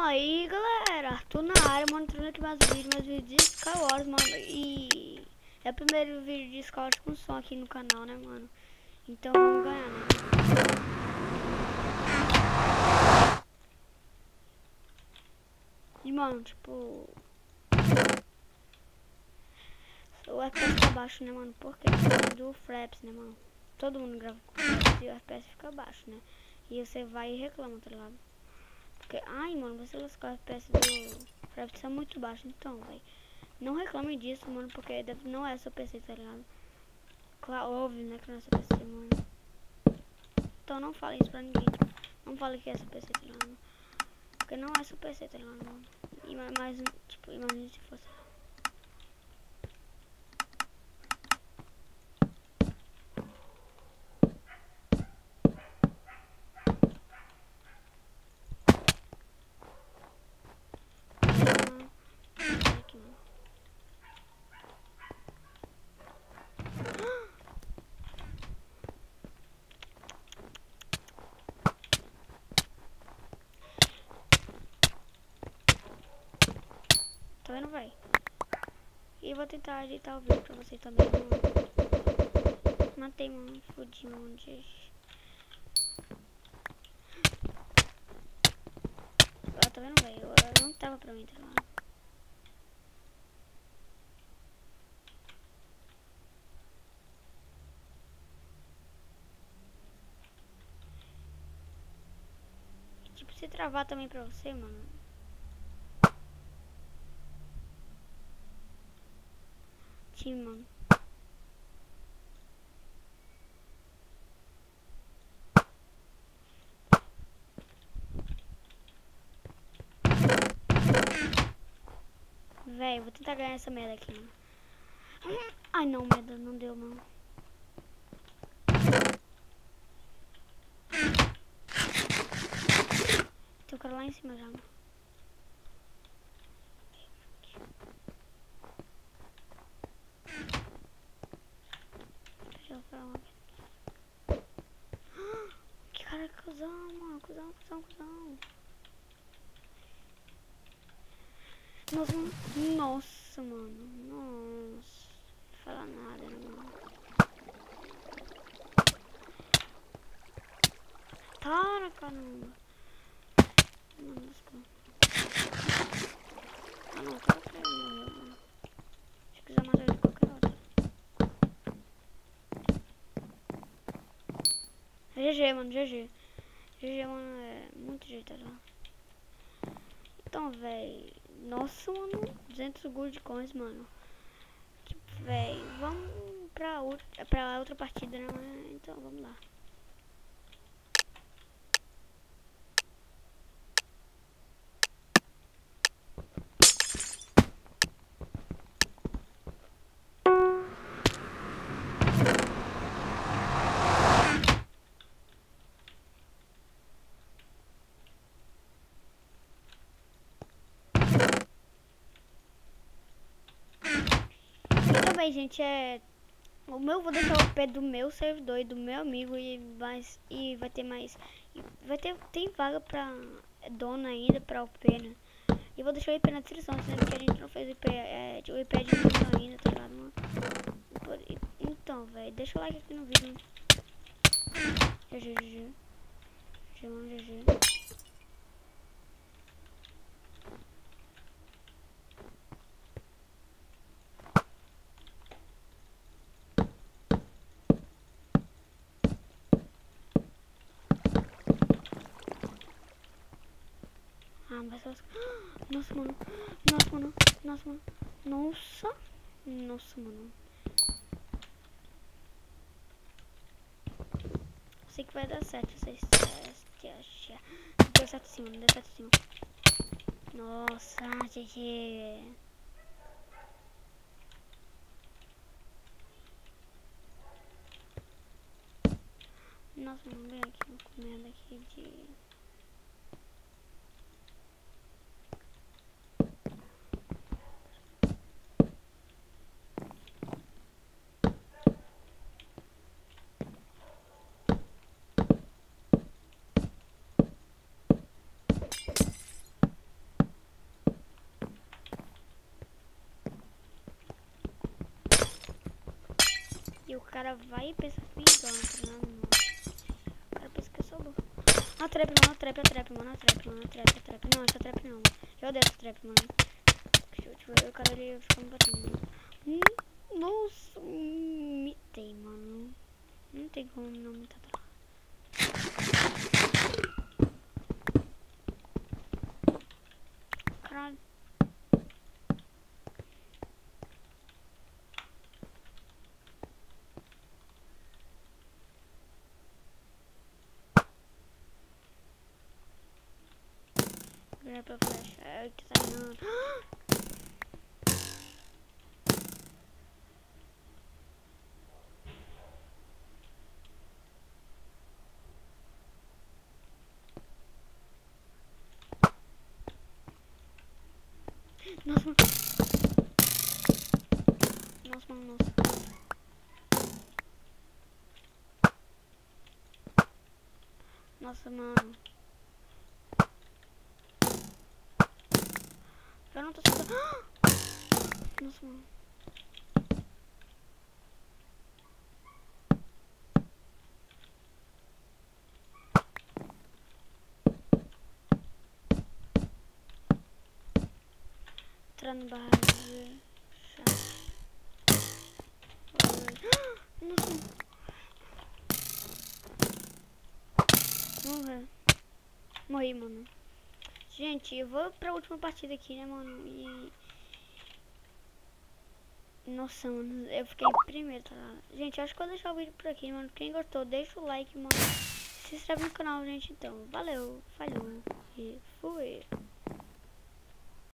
Aí galera, Arthur na área, monitorando aqui meus vídeos de Sky Wars, mano. E é o primeiro vídeo de Sky Wars com som aqui no canal, né, mano? Então vamos ganhar, né? E mano, tipo, o FPS fica baixo, né, mano? Porque do Fraps, né, mano? Todo mundo grava com Fraps e o FPS fica baixo, né? E você vai e reclama, tá ligado? Porque, ai, mano, você lascou o FPS do Fraps é muito baixo, então, velho. Não reclame disso, mano, porque não é seu PC, tá ligado? Claro, óbvio, né, que não é seu PC, mano. Então não fale isso pra ninguém. Não fale que é seu PC, tá ligado? Porque não é seu PC, tá ligado, mano? E mais, tipo, imagine se fosse. Aqui, mano. Tá vendo, véi? E vou tentar ajeitar o vídeo pra vocês também, mano. Matei, mano. Fudi, mano. Ah, tá vendo, velho? Eu não tava pra mim, tá ligado? Tipo, se travar também pra você, mano. Time, mano. Véi, vou tentar ganhar essa merda aqui, mano. Ai, não, merda, não deu, mano. Tem um cara lá em cima já, mano. Deixa eu falar uma vez. Que cara cuzão, mano. Cuzão. Nossa, mano. Nossa. Não fala nada, né, mano. Para, caramba. Mano, desculpa. Ah, não, cara pra ele morrer, mano. Se quiser matar ele de qualquer hora. GG, mano, GG. GG, mano, é muito jeito, tá? Então, véi. Nossa, mano. 200 gold coins, mano. Tipo, véi. Vamos pra outra partida, né, mano? Então, vamos lá. Também, gente, o meu vou deixar o pé do meu servidor e do meu amigo e vai ter mais. Tem vaga pra dona ainda pra OP, né? E vou deixar o IP na descrição, sendo que a gente não fez o IP, o IP é de dona ainda, tá ligado, mano? Então, velho, deixa o like aqui no vídeo, mano. GG, mano, GG. Ah, mas nossa, mano. Nossa, mano. Sei que vai dar certo, vocês deu certo sim, mano, deu certo sim. Nossa, GG. Nossa, mano, vem aqui, vou comer daqui de... cara vai e pensa que me engana, tá ligado, mano? O cara pensa que eu sou burro. A trap, mano, a trap, mano, a trap, mano, a trap. Não, essa trap não. Eu odeio essa trap, mano. Tipo, o cara ali fica me batendo, mano. Nossa, mitei, mano. Não tem como não mitar, tá? Caralho. Ganhar pra flash. Ai, que tá indo. Nossa, mano. Nossa, mano, nossa. Nossa, mano. Eu não tô sabendo. Nossa, mano. Entrar no barragem. Nossa. Morrer. Morri, mano. Gente, eu vou pra última partida aqui, né, mano? E... Nossa, mano, eu fiquei em primeiro, tá? Gente, acho que eu vou deixar o vídeo por aqui, mano. Quem gostou, deixa o like, mano. Se inscreve no canal, gente, então. Valeu, falhou e fui.